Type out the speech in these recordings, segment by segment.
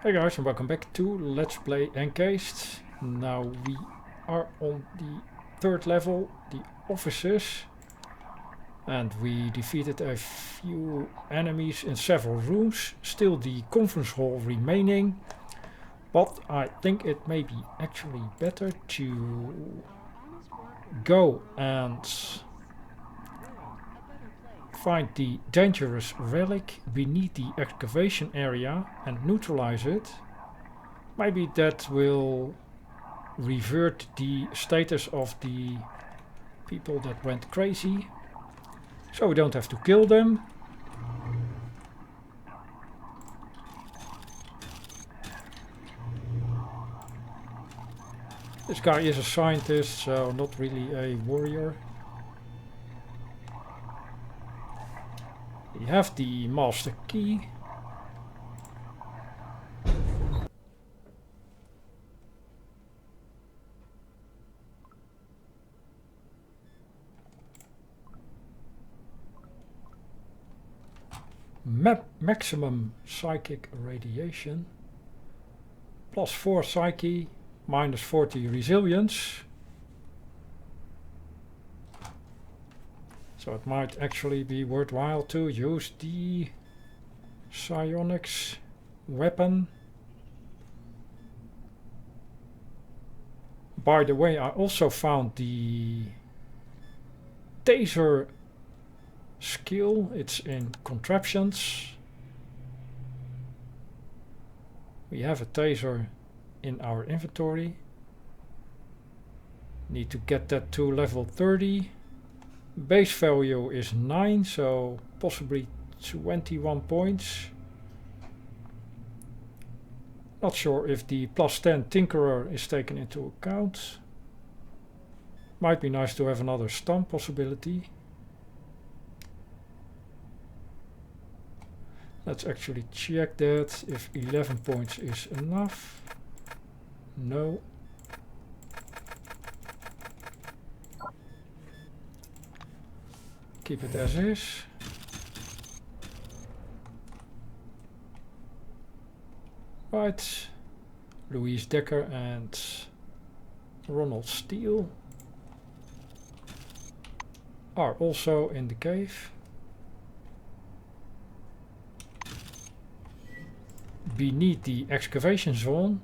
Hey guys, and welcome back to Let's Play Encased. Now we are on the third level, the offices, and we defeated a few enemies in several rooms. Still the conference hall remaining, but I think it may be actually better to go and find the dangerous relic beneath the excavation area and neutralize it. Maybe that will revert the status of the people that went crazy, so we don't have to kill them. This guy is a scientist, so not really a warrior. We have the master key. Maximum psychic radiation. +4 psyche, -40 resilience. So it might actually be worthwhile to use the psionics weapon. By the way, I also found the taser skill. It's in contraptions. We have a taser in our inventory. Need to get that to level 30. Base value is 9, so possibly 21 points. Not sure if the +10 Tinkerer is taken into account. Might be nice to have another stun possibility. Let's actually check that, if 11 points is enough. No. Keep it as is. Right. Louise Decker and Ronald Steele are also in the cave. Beneath the excavation zone.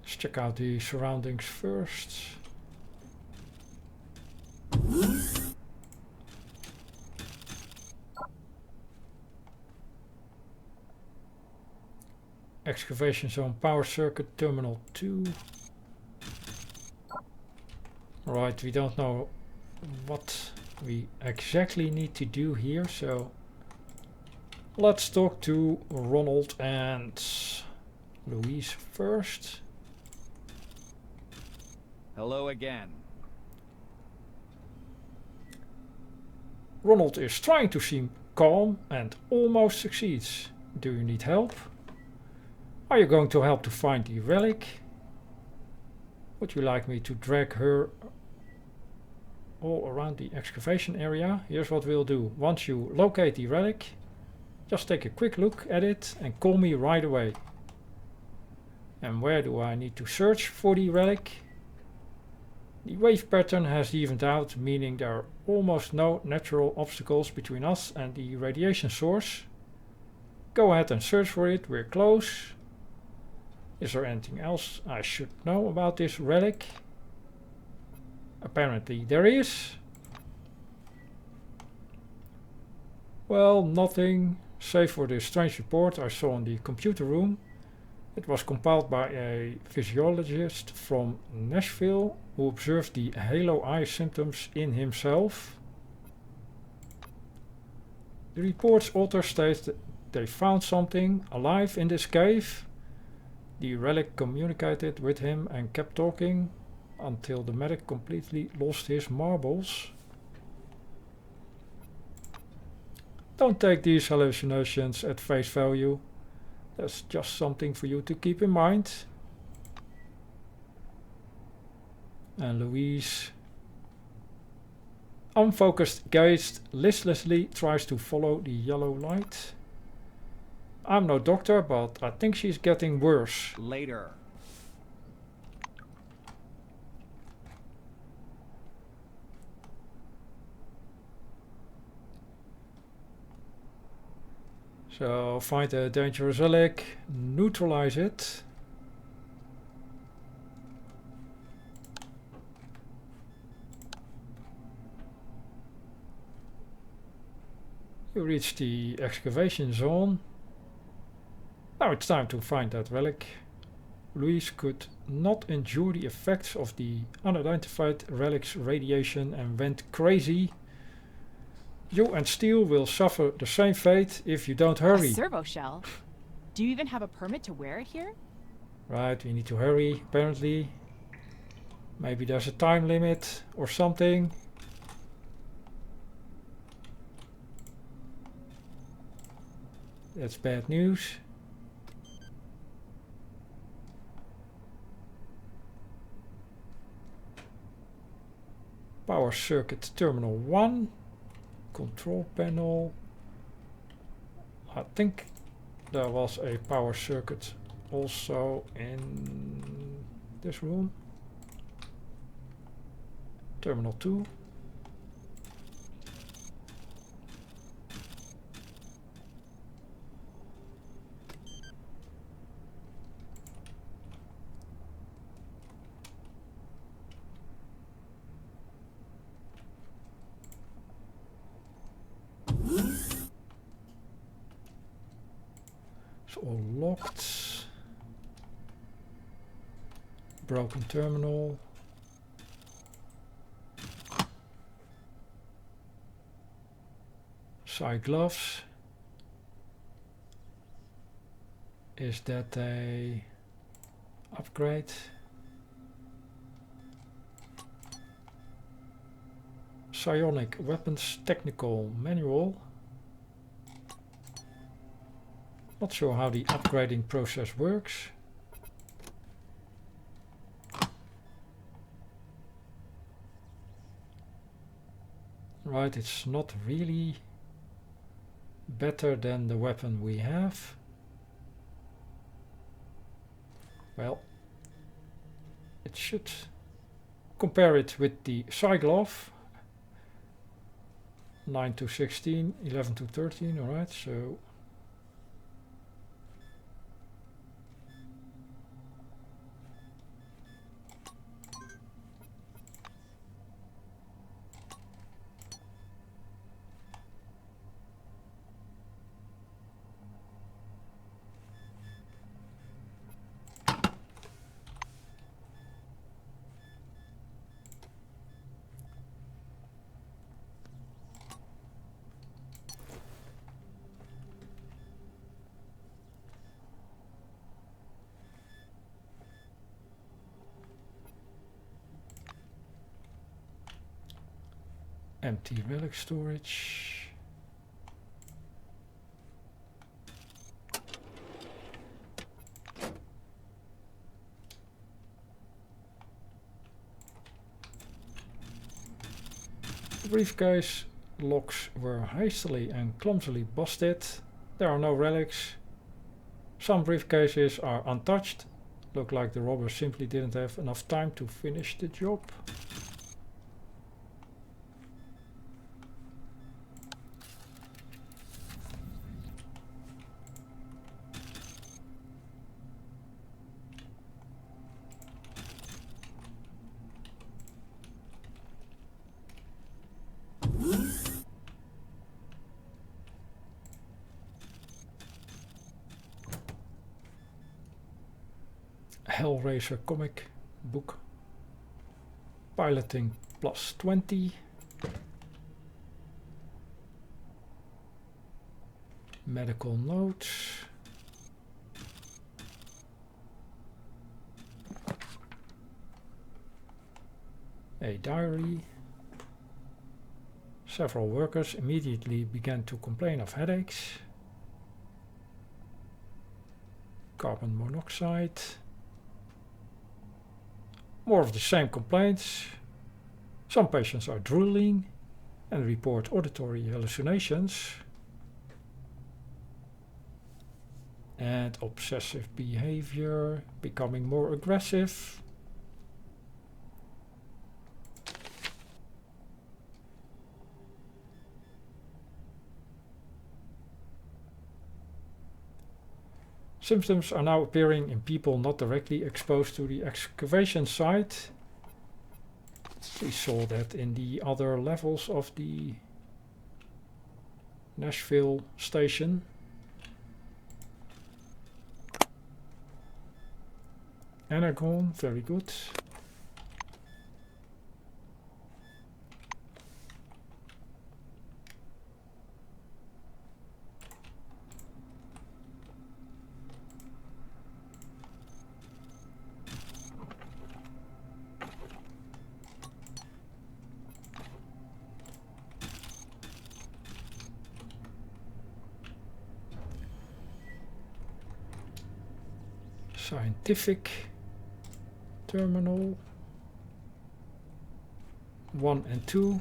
Let's check out the surroundings first. Excavation zone, power circuit, terminal 2. Right, we don't know what we exactly need to do here, so let's talk to Ronald and Louise first. Hello again. Ronald is trying to seem calm and almost succeeds. Do you need help? Are you going to help to find the relic? Would you like me to drag her all around the excavation area? Here's what we'll do. Once you locate the relic, just take a quick look at it and call me right away. And where do I need to search for the relic? The wave pattern has evened out, meaning there are almost no natural obstacles between us and the radiation source. Go ahead and search for it, we're close. Is there anything else I should know about this relic? Apparently there is. Well, nothing, save for the strange report I saw in the computer room. It was compiled by a physiologist from Nashville who observed the halo eye symptoms in himself. The report's author states that they found something alive in this cave. The relic communicated with him and kept talking until the medic completely lost his marbles. Don't take these hallucinations at face value. That's just something for you to keep in mind. And Louise, unfocused gaze, listlessly tries to follow the yellow light. I'm no doctor, but I think she's getting worse. Later. So find a dangerous relic, neutralize it. You reach the excavation zone. Now it's time to find that relic. Louise could not endure the effects of the unidentified relic's radiation and went crazy. You and Steele will suffer the same fate if you don't hurry. A servo shell? Do you even have a permit to wear it here? Right, we need to hurry, apparently. Maybe there's a time limit or something. That's bad news. Power circuit terminal 1. Control panel. I think there was a power circuit also in this room. Terminal 2. It's all locked. Broken terminal. Side gloves. Is that a upgrade? Psionic weapons technical manual. Not sure how the upgrading process works. Right, it's not really better than the weapon we have. Well, it should compare it with the Psi glove. 9 to 16, 11 to 13, alright, so empty relic storage. The briefcase locks were hastily and clumsily busted. There are no relics. Some briefcases are untouched. Look like the robbers simply didn't have enough time to finish the job. Hellraiser comic book. Piloting plus 20. Medical notes. A diary. Several workers immediately began to complain of headaches, carbon monoxide, more of the same complaints. Some patients are drooling and report auditory hallucinations, and obsessive behavior, becoming more aggressive. Symptoms are now appearing in people not directly exposed to the excavation site. We saw that in the other levels of the Nashville station. Energon, very good. Scientific terminal 1 and 2.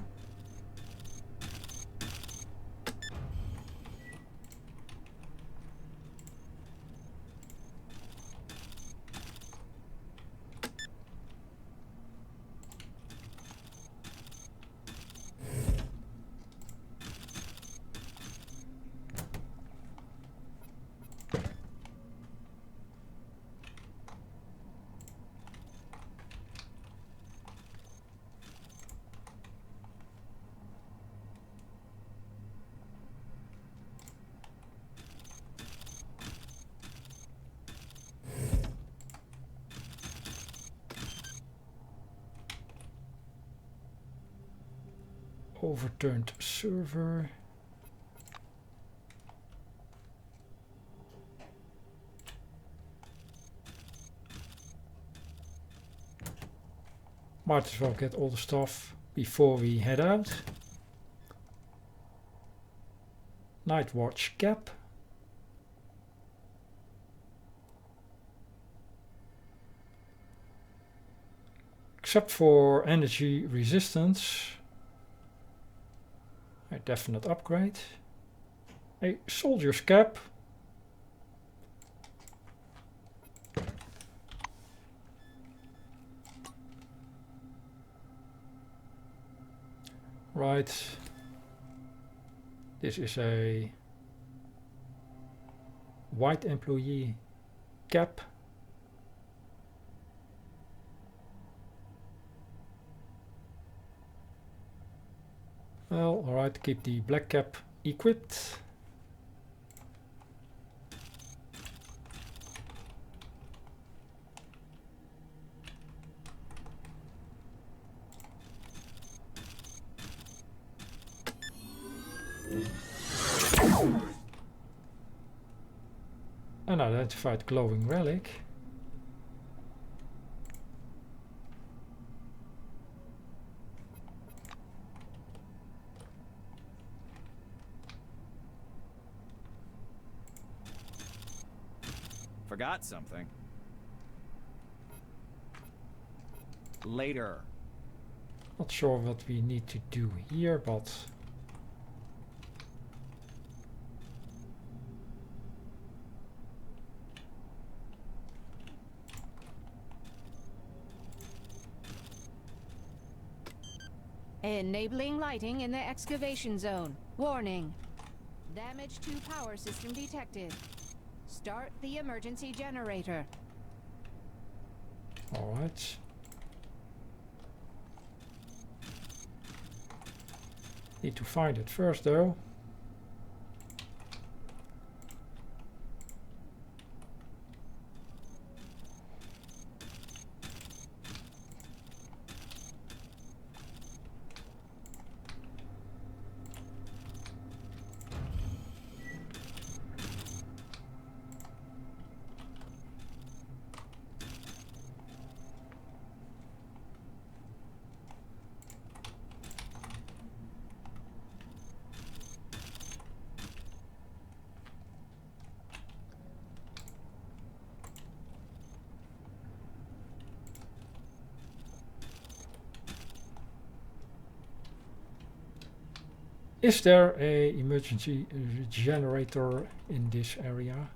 Overturned server. Might as well get all the stuff before we head out. Night watch cap. Except for energy resistance. A definite upgrade. A soldier's cap. Right. This is a white employee cap. Well, alright, keep the black cap equipped. Unidentified glowing relic. Forgot something. Later. Not sure what we need to do here, but enabling lighting in the excavation zone. Warning. Damage to power system detected. Start the emergency generator. alright. Need to find it first though. Is there a emergency generator in this area?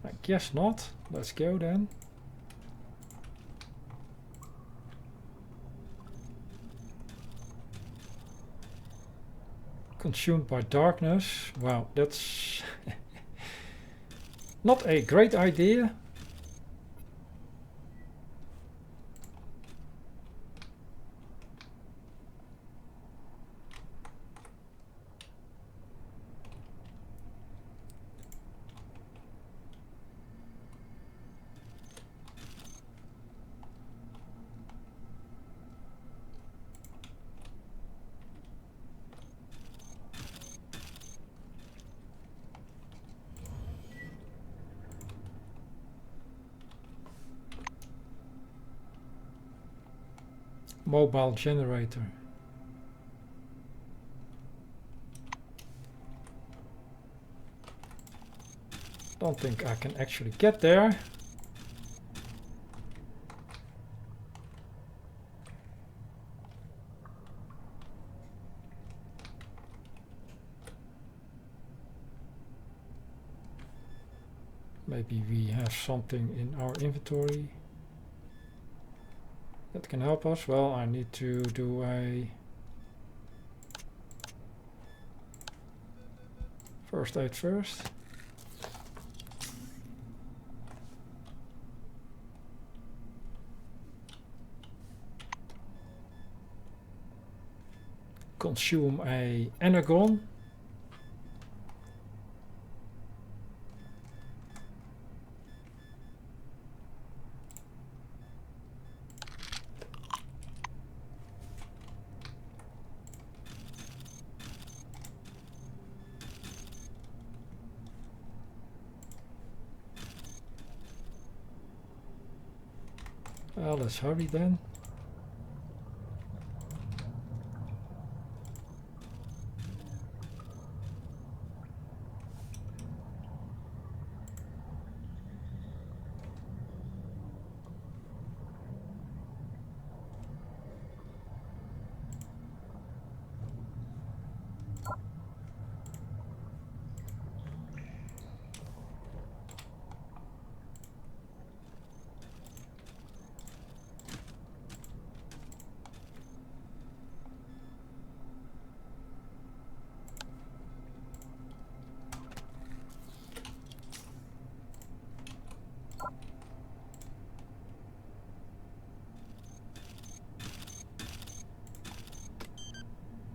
I guess not. Let's go then. Consumed by darkness. Wow, that's not a great idea. Mobile generator. Don't think I can actually get there. Maybe we have something in our inventory that can help us. Well, I need to do a first aid first. Consume a energon. Well, let's hurry then.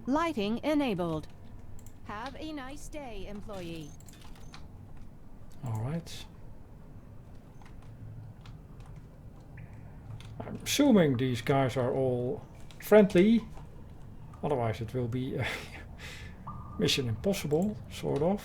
Lighting enabled. Have a nice day, employee. Alright. I'm assuming these guys are all friendly. Otherwise it will be a mission impossible, sort of.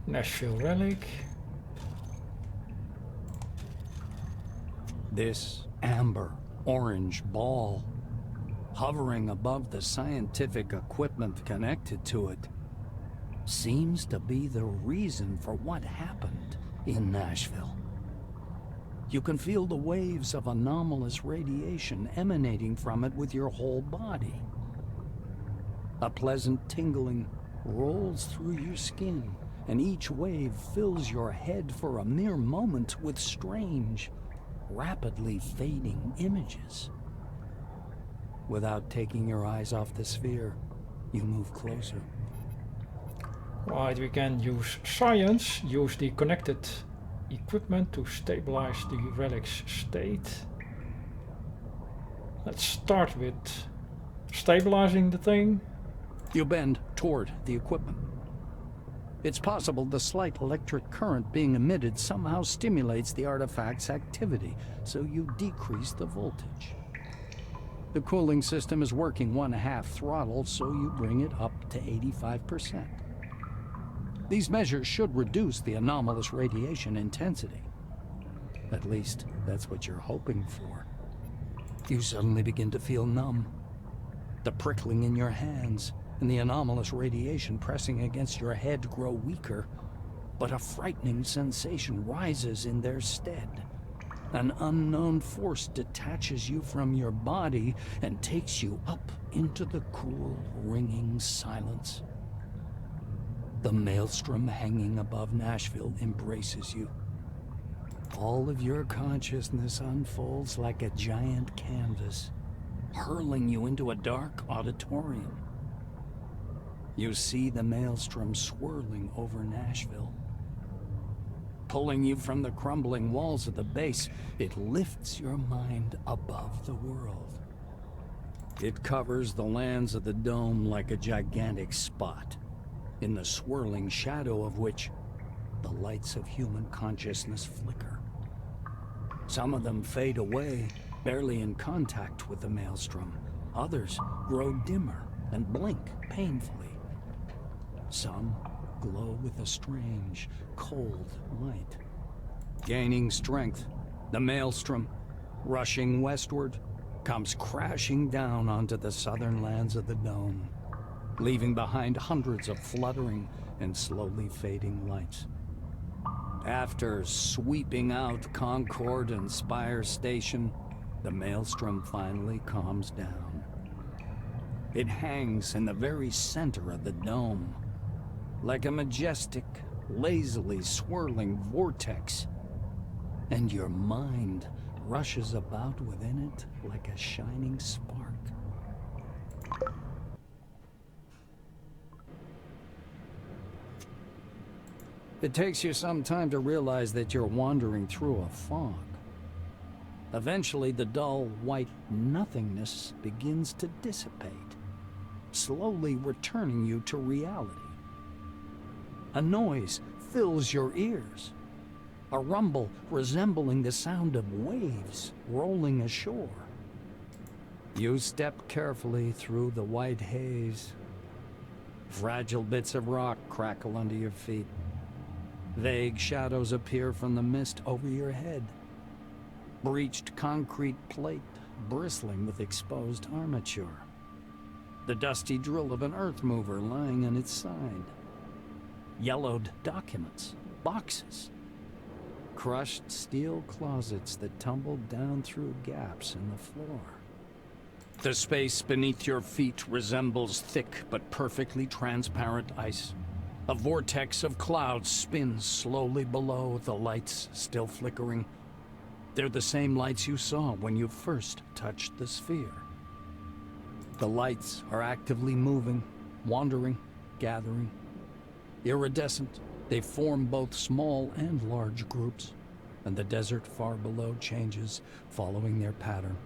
Nashville relic. This amber orange ball, hovering above the scientific equipment connected to it, seems to be the reason for what happened in Nashville. You can feel the waves of anomalous radiation emanating from it with your whole body. A pleasant tingling rolls through your skin, and each wave fills your head for a mere moment with strange, rapidly fading images. Without taking your eyes off the sphere, you move closer. Right, we can use science, use the connected equipment to stabilize the relic's state. Let's start with stabilizing the thing. You bend toward the equipment. It's possible the slight electric current being emitted somehow stimulates the artifact's activity, so you decrease the voltage. The cooling system is working 1/2 throttle, so you bring it up to 85%. These measures should reduce the anomalous radiation intensity. At least, that's what you're hoping for. You suddenly begin to feel numb. The prickling in your hands and the anomalous radiation pressing against your head grow weaker, but a frightening sensation rises in their stead. An unknown force detaches you from your body and takes you up into the cool, ringing silence. The maelstrom hanging above Nashville embraces you. All of your consciousness unfolds like a giant canvas, hurling you into a dark auditorium. You see the maelstrom swirling over Nashville. Pulling you from the crumbling walls of the base, it lifts your mind above the world. It covers the lands of the dome like a gigantic spot, in the swirling shadow of which the lights of human consciousness flicker. Some of them fade away, barely in contact with the maelstrom. Others grow dimmer and blink painfully. Some glow with a strange, cold light. Gaining strength, the maelstrom, rushing westward, comes crashing down onto the southern lands of the dome, leaving behind hundreds of fluttering and slowly fading lights. After sweeping out Concord and Spire Station, the maelstrom finally calms down. It hangs in the very center of the dome, like a majestic, lazily swirling vortex, and your mind rushes about within it like a shining spark. It takes you some time to realize that you're wandering through a fog. Eventually, the dull, white nothingness begins to dissipate, slowly returning you to reality. A noise fills your ears, a rumble resembling the sound of waves rolling ashore. You step carefully through the white haze. Fragile bits of rock crackle under your feet. Vague shadows appear from the mist over your head. Breached concrete plate bristling with exposed armature. The dusty drill of an earth mover lying on its side. Yellowed documents, boxes. Crushed steel closets that tumbled down through gaps in the floor. The space beneath your feet resembles thick but perfectly transparent ice. A vortex of clouds spins slowly below, the lights still flickering. They're the same lights you saw when you first touched the sphere. The lights are actively moving, wandering, gathering. Iridescent, they form both small and large groups, and the desert far below changes, following their pattern.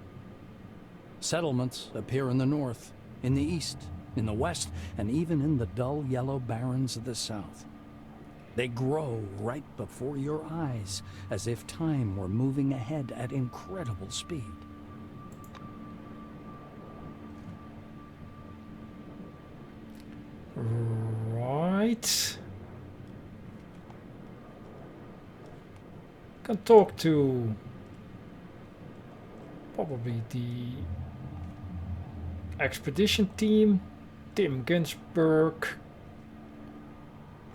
Settlements appear in the north, in the east, in the west, and even in the dull yellow barrens of the south. They grow right before your eyes, as if time were moving ahead at incredible speed. Right. Can talk to probably the expedition team. Tim Ginsberg,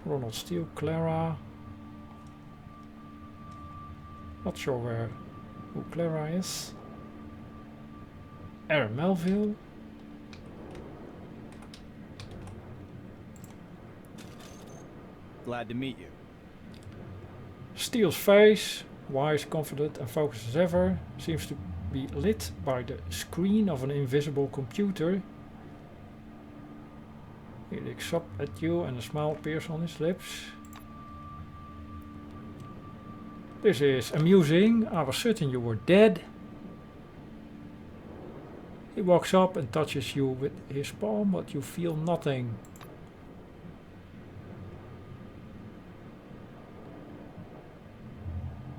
Ronald Steele, Clara. Not sure who Clara is. Aaron Melville. Glad to meet you. Steele's face, wise, confident and focused as ever, seems to be lit by the screen of an invisible computer. He looks up at you and a smile appears on his lips. This is amusing. I was certain you were dead. He walks up and touches you with his palm, but you feel nothing.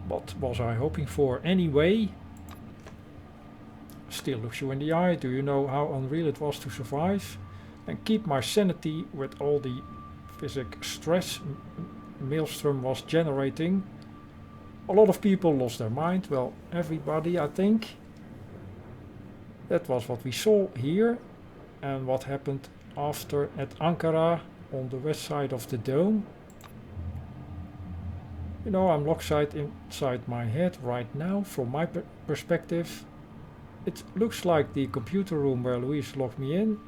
What was I hoping for anyway? Still looks you in the eye. Do you know how unreal it was to survive and keep my sanity with all the physic stress Maelstrom was generating? A lot of people lost their mind. Well, everybody, I think. That was what we saw here and what happened after at Ankara on the west side of the dome. You know, I'm locked inside my head right now from my perspective. It looks like the computer room where Louise locked me in.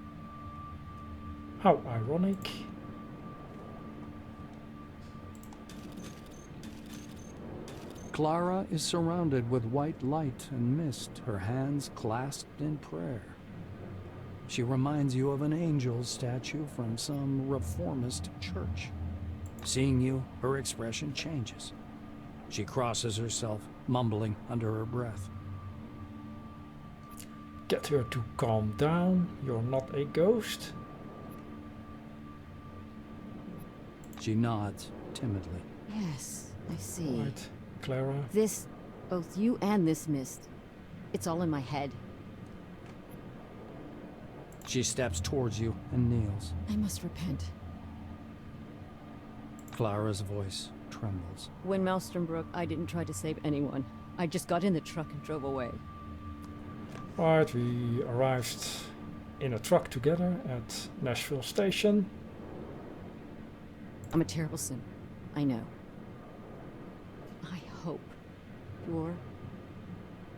How ironic. Clara is surrounded with white light and mist, her hands clasped in prayer. She reminds you of an angel statue from some reformist church. Seeing you, her expression changes. She crosses herself, mumbling under her breath. Get her to calm down. You're not a ghost. She nods timidly. Yes, I see. Right, Clara. This, both you and this mist, it's all in my head. She steps towards you and kneels. I must repent. Clara's voice trembles. When Maelstrom broke, I didn't try to save anyone. I just got in the truck and drove away. Right, we arrived in a truck together at Nashville Station. I'm a terrible sinner. I know. I hope you're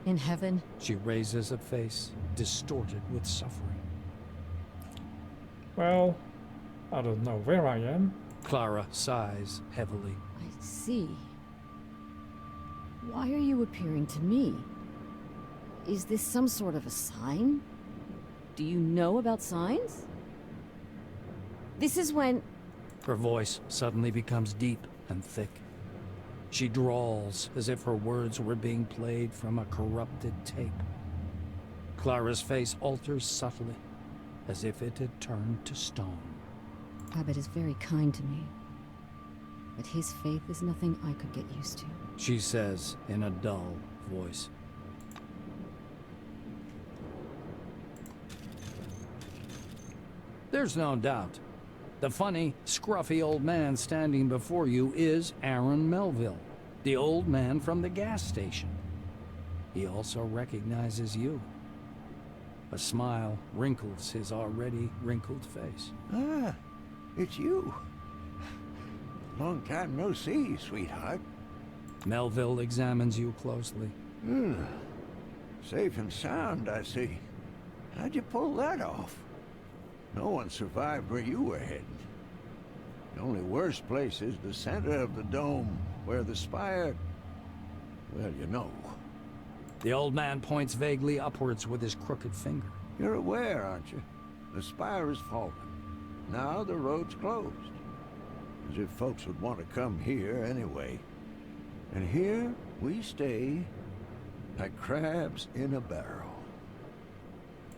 in heaven. She raises a face distorted with suffering. Well, I don't know where I am. Clara sighs heavily. I see. Why are you appearing to me? Is this some sort of a sign? Do you know about signs? This is when... Her voice suddenly becomes deep and thick. She drawls as if her words were being played from a corrupted tape. Clara's face alters subtly, as if it had turned to stone. Abbott is very kind to me, but his faith is nothing I could get used to. She says in a dull voice. There's no doubt. The funny, scruffy old man standing before you is Aaron Melville, the old man from the gas station. He also recognizes you. A smile wrinkles his already wrinkled face. Ah, it's you. Long time no see, sweetheart. Melville examines you closely. Safe and sound, I see. How'd you pull that off? No one survived where you were heading. The only worst place is the center of the dome, where the spire... Well, you know. The old man points vaguely upwards with his crooked finger. You're aware, aren't you? The spire is fallen. Now the road's closed. As if folks would want to come here anyway. And here we stay, like crabs in a barrel.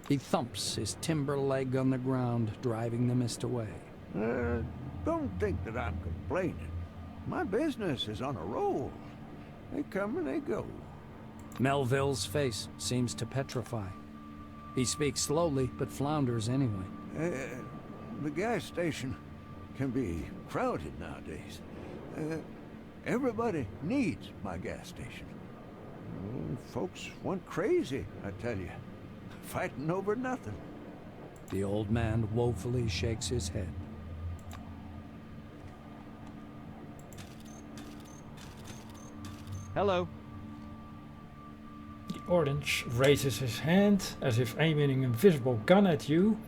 He thumps his timber leg on the ground, driving the mist away. Don't think that I'm complaining. My business is on a roll. They come and they go. Melville's face seems to petrify. He speaks slowly, but flounders anyway. The gas station can be crowded nowadays. Everybody needs my gas station. Folks went crazy, I tell you. Fighting over nothing. The old man woefully shakes his head. Hello. The orange raises his hand as if aiming an invisible gun at you.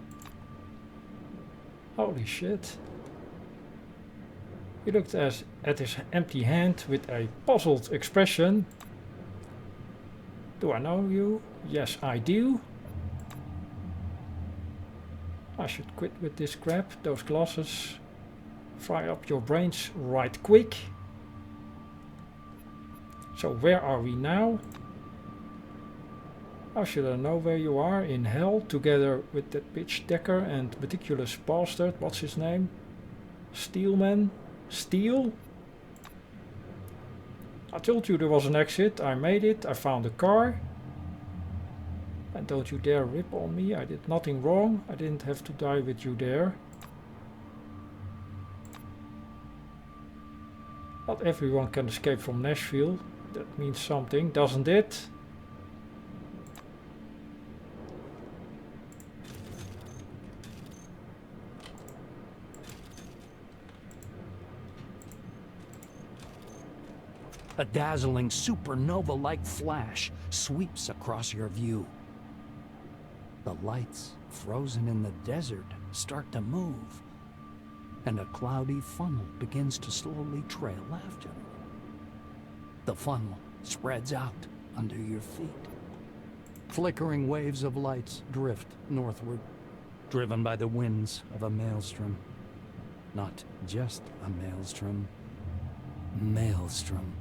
Holy shit. He looked at his empty hand with a puzzled expression. Do I know you? Yes, I do. I should quit with this crap. Those glasses fry up your brains right quick. So where are we now? How should I know where you are? In hell, together with that bitch Decker and meticulous bastard, what's his name? Steelman? Steel? I told you there was an exit, I made it, I found a car. And don't you dare rip on me, I did nothing wrong, I didn't have to die with you there. Not everyone can escape from Nashville, that means something, doesn't it? A dazzling supernova-like flash sweeps across your view. The lights, frozen in the desert, start to move, and a cloudy funnel begins to slowly trail after them. The funnel spreads out under your feet. Flickering waves of lights drift northward, driven by the winds of a maelstrom. Not just a maelstrom. Maelstrom.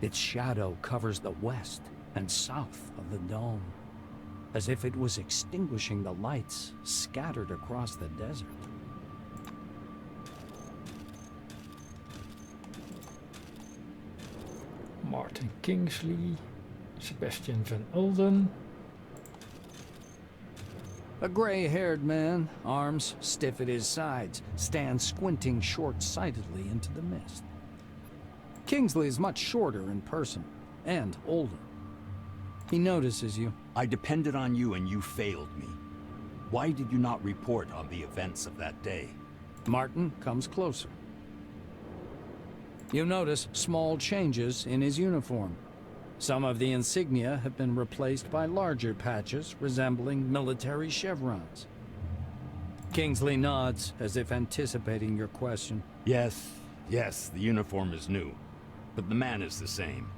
Its shadow covers the west and south of the dome, as if it was extinguishing the lights scattered across the desert. Martin Kingsley, Sebastian van Ulden. A gray-haired man, arms stiff at his sides, stands squinting short-sightedly into the mist. Kingsley is much shorter in person, and older. He notices you. I depended on you and you failed me. Why did you not report on the events of that day? Martin comes closer. You notice small changes in his uniform. Some of the insignia have been replaced by larger patches resembling military chevrons. Kingsley nods as if anticipating your question. Yes, the uniform is new. But the man is the same.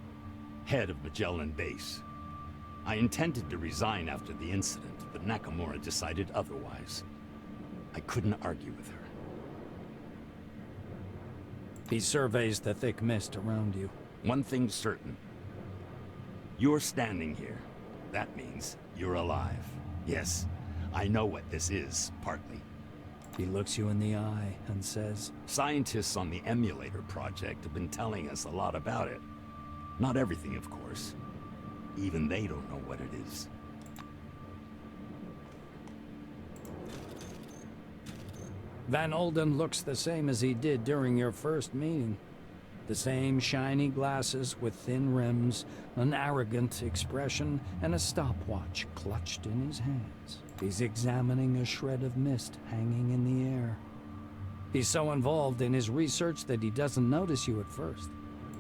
Head of Magellan Base. I intended to resign after the incident, but Nakamura decided otherwise. I couldn't argue with her. He surveys the thick mist around you. One thing's certain. You're standing here. That means you're alive. Yes, I know what this is, partly. He looks you in the eye and says, Scientists on the emulator project have been telling us a lot about it. Not everything, of course. Even they don't know what it is. Van Ulden looks the same as he did during your first meeting. The same shiny glasses with thin rims, an arrogant expression, and a stopwatch clutched in his hands. He's examining a shred of mist hanging in the air. He's so involved in his research that he doesn't notice you at first.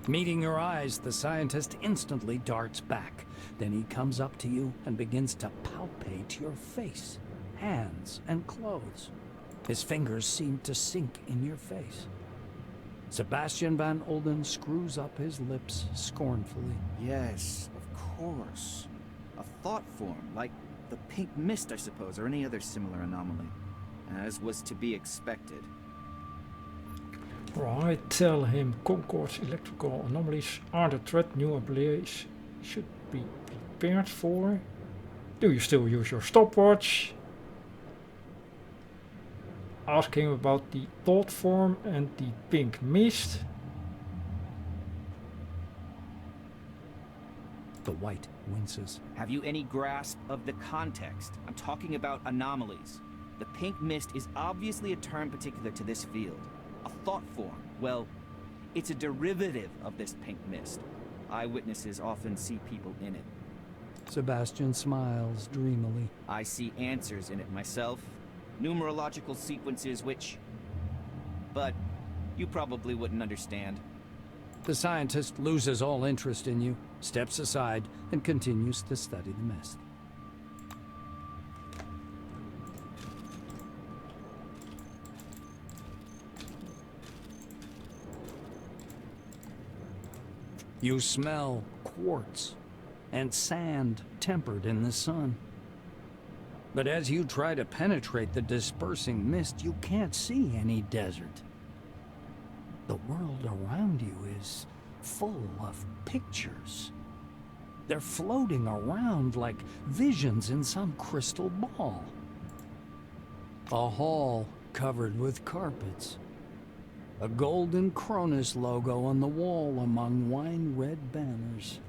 Meeting your eyes, the scientist instantly darts back. Then he comes up to you and begins to palpate your face, hands, and clothes. His fingers seem to sink in your face. Sebastian van Ulden screws up his lips scornfully. Yes, of course. A thought form, like the pink mist, I suppose, or any other similar anomaly. As was to be expected. Right, tell him Concorde's electrical anomalies aren't a threat new abilities should be prepared for. Do you still use your stopwatch? Ask him about the thought form and the pink mist. The white winces. Have you any grasp of the context? I'm talking about anomalies. The pink mist is obviously a term particular to this field. A thought form. Well, it's a derivative of this pink mist. Eyewitnesses often see people in it. Sebastian smiles dreamily. I see answers in it myself. Numerological sequences which... But you probably wouldn't understand. The scientist loses all interest in you, steps aside, and continues to study the mist. You smell quartz and sand tempered in the sun. But as you try to penetrate the dispersing mist, you can't see any desert. The world around you is full of pictures. They're floating around like visions in some crystal ball. A hall covered with carpets. A golden Cronus logo on the wall among wine-red banners.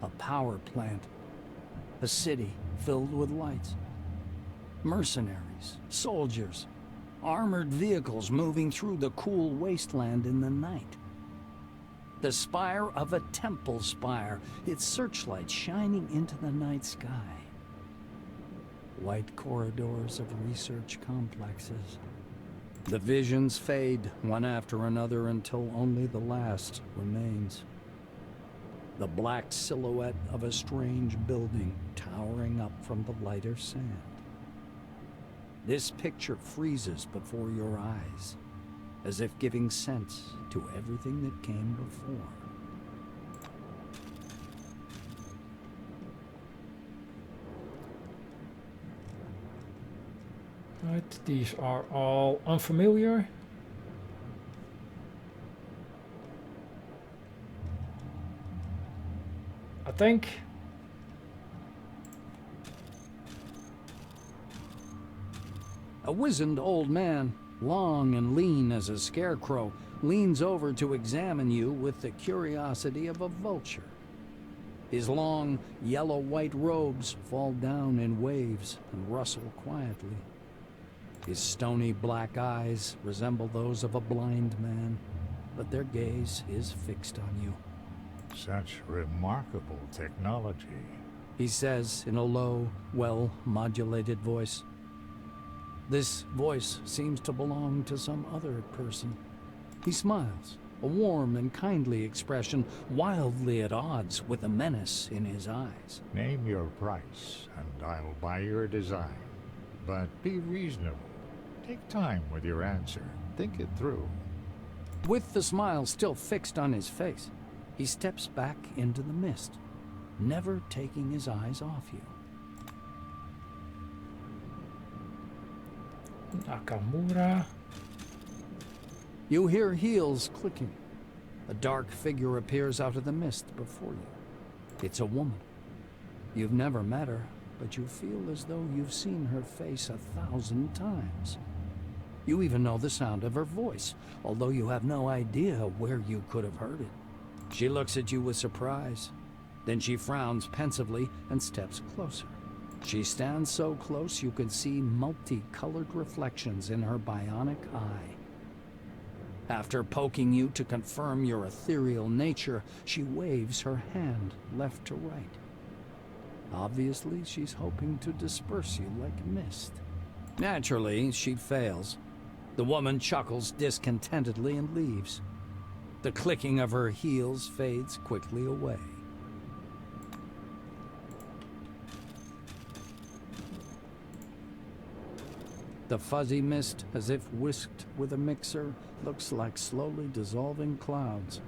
A power plant. A city filled with lights. Mercenaries, soldiers, armored vehicles moving through the cool wasteland in the night. The spire of a temple spire, its searchlight shining into the night sky. White corridors of research complexes. The visions fade one after another until only the last remains. The black silhouette of a strange building towering up from the lighter sand. This picture freezes before your eyes, as if giving sense to everything that came before. Right, these are all unfamiliar. I think. A wizened old man, long and lean as a scarecrow, leans over to examine you with the curiosity of a vulture. His long, yellow-white robes fall down in waves and rustle quietly. His stony black eyes resemble those of a blind man, but their gaze is fixed on you. Such remarkable technology. He says in a low, well-modulated voice. This voice seems to belong to some other person. He smiles, a warm and kindly expression, wildly at odds with the menace in his eyes. Name your price, and I'll buy your design. But be reasonable. Take time with your answer. Think it through. With the smile still fixed on his face, he steps back into the mist, never taking his eyes off you. Nakamura. You hear heels clicking. A dark figure appears out of the mist before you. It's a woman. You've never met her, but you feel as though you've seen her face 1,000 times. You even know the sound of her voice, although you have no idea where you could have heard it. She looks at you with surprise. Then she frowns pensively and steps closer. She stands so close you can see multicolored reflections in her bionic eye. After poking you to confirm your ethereal nature, she waves her hand left to right. Obviously, she's hoping to disperse you like mist. Naturally, she fails. The woman chuckles discontentedly and leaves. The clicking of her heels fades quickly away. The fuzzy mist, as if whisked with a mixer, looks like slowly dissolving clouds.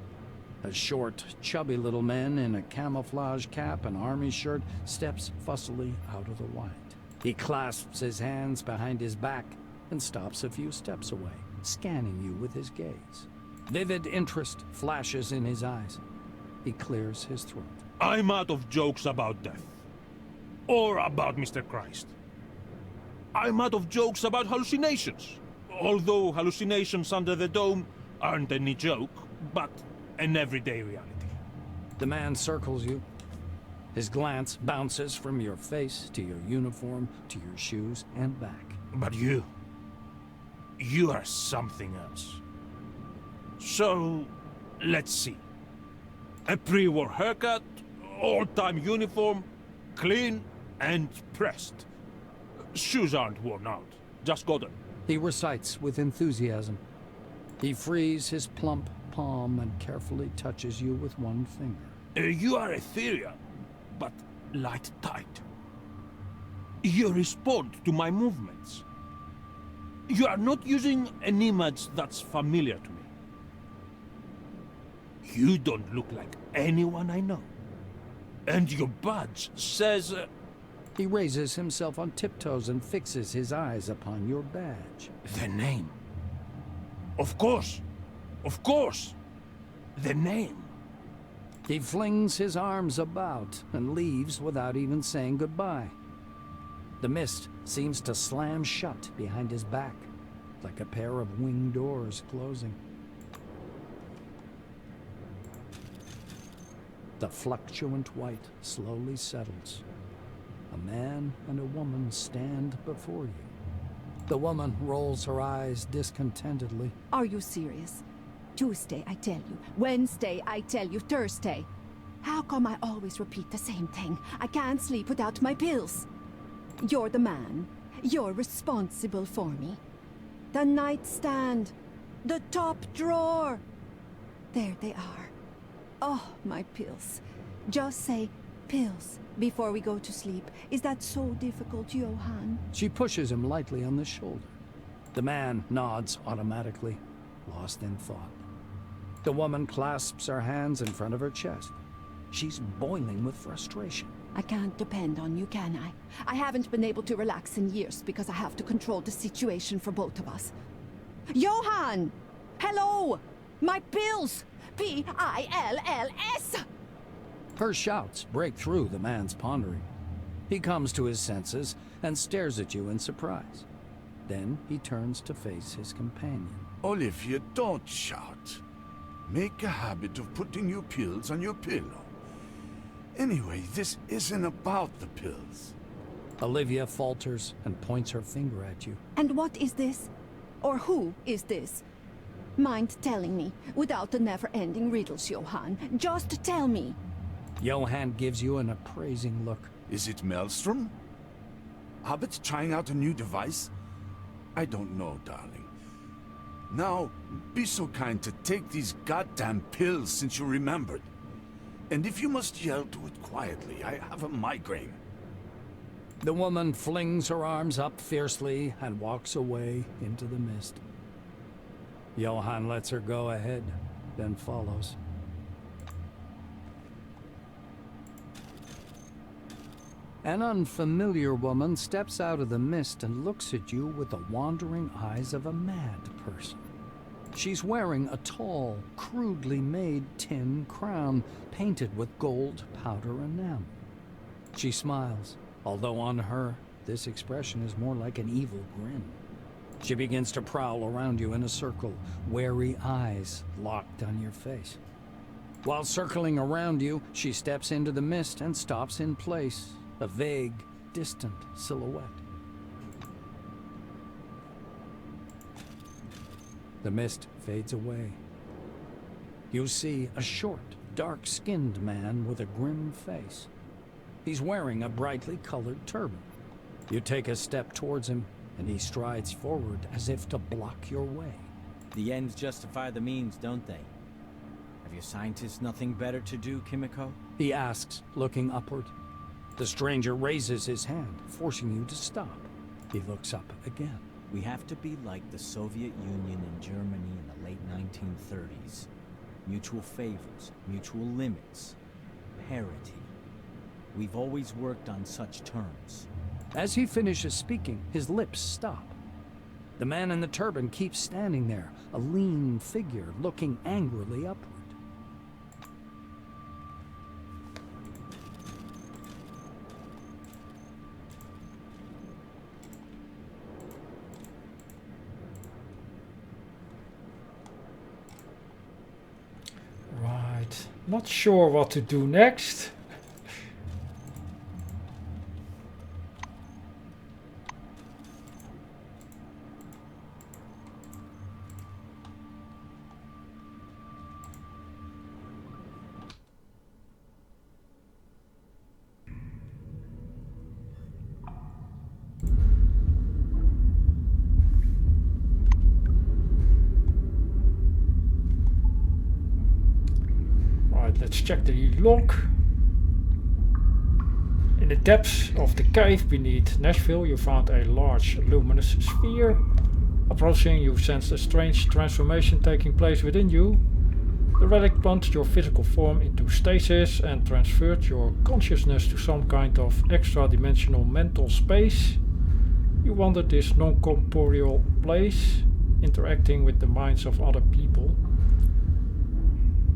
A short, chubby little man in a camouflage cap and army shirt steps fussily out of the white. He clasps his hands behind his back and stops a few steps away, scanning you with his gaze. Vivid interest flashes in his eyes. He clears his throat. I'm out of jokes about death. Or about Mr. Christ. I'm out of jokes about hallucinations. Although hallucinations under the dome aren't any joke, but an everyday reality. The man circles you. His glance bounces from your face to your uniform to your shoes and back. But you are something else. So, let's see. A pre-war haircut, old-time uniform, clean and pressed. Shoes aren't worn out, just got them. He recites with enthusiasm. He frees his plump palm and carefully touches you with one finger. You are ethereal, but light-tight. You respond to my movements. You are not using an image that's familiar to me. You don't look like anyone I know. And your badge says... He raises himself on tiptoes and fixes his eyes upon your badge. The name. Of course. Of course. The name. He flings his arms about and leaves without even saying goodbye. The mist seems to slam shut behind his back, like a pair of wing doors closing. The fluctuant white slowly settles. A man and a woman stand before you. The woman rolls her eyes discontentedly. Are you serious? Tuesday, I tell you. Wednesday, I tell you. Thursday. How come I always repeat the same thing? I can't sleep without my pills. You're the man. You're responsible for me. The nightstand. The top drawer. There they are. Oh, my pills. Just say pills before we go to sleep. Is that so difficult, Johan? She pushes him lightly on the shoulder. The man nods automatically, lost in thought. The woman clasps her hands in front of her chest. She's boiling with frustration. I can't depend on you, can I? I haven't been able to relax in years because I have to control the situation for both of us. Johan! Hello! My pills! P-I-L-L-S! Her shouts break through the man's pondering. He comes to his senses and stares at you in surprise. Then he turns to face his companion. Olivia, don't shout. Make a habit of putting your pills on your pillow. Anyway, this isn't about the pills. Olivia falters and points her finger at you. And what is this? Or who is this? Mind telling me, without the never-ending riddles, Johan. Just tell me. Johan gives you an appraising look. Is it Maelstrom? Hobbit's trying out a new device? I don't know, darling. Now, be so kind to take these goddamn pills since you remembered. And if you must yell, do it quietly. I have a migraine. The woman flings her arms up fiercely and walks away into the mist. Johan lets her go ahead, then follows. An unfamiliar woman steps out of the mist and looks at you with the wandering eyes of a mad person. She's wearing a tall, crudely made tin crown painted with gold powder enamel. She smiles, although on her, this expression is more like an evil grin. She begins to prowl around you in a circle, wary eyes locked on your face. While circling around you, she steps into the mist and stops in place, a vague, distant silhouette. The mist fades away. You see a short, dark-skinned man with a grim face. He's wearing a brightly colored turban. You take a step towards him, and he strides forward as if to block your way. The ends justify the means, don't they? Have your scientists nothing better to do, Kimiko? He asks, looking upward. The stranger raises his hand, forcing you to stop. He looks up again. We have to be like the Soviet Union and Germany in the late 1930s. Mutual favors, mutual limits, parity. We've always worked on such terms. As he finishes speaking, his lips stop. The man in the turban keeps standing there, a lean figure looking angrily upward. Right, not sure what to do next. Let's check the log. In the depths of the cave beneath Nashville, you found a large luminous sphere. Approaching, you sensed a strange transformation taking place within you. The relic plunged your physical form into stasis and transferred your consciousness to some kind of extra-dimensional mental space. You wandered this non-corporeal place, interacting with the minds of other people.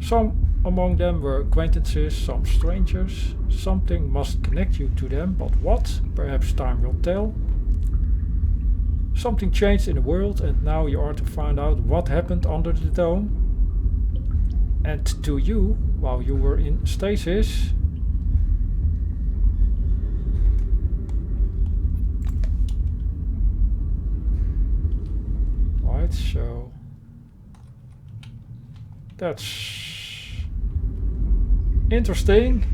Some Among them were acquaintances, some strangers. Something must connect you to them, but what? Perhaps time will tell. Something changed in the world, and now you are to find out what happened under the dome. And to you, while you were in stasis. Right, so that's interesting.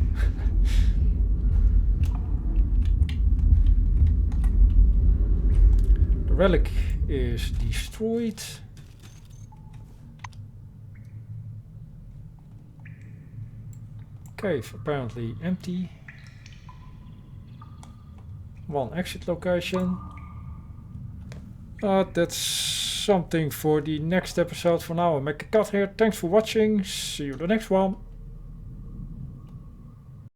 The relic is destroyed. Cave apparently empty. One exit location. That's something for the next episode. For now, I'll make a cut here. Thanks for watching. See you the next one.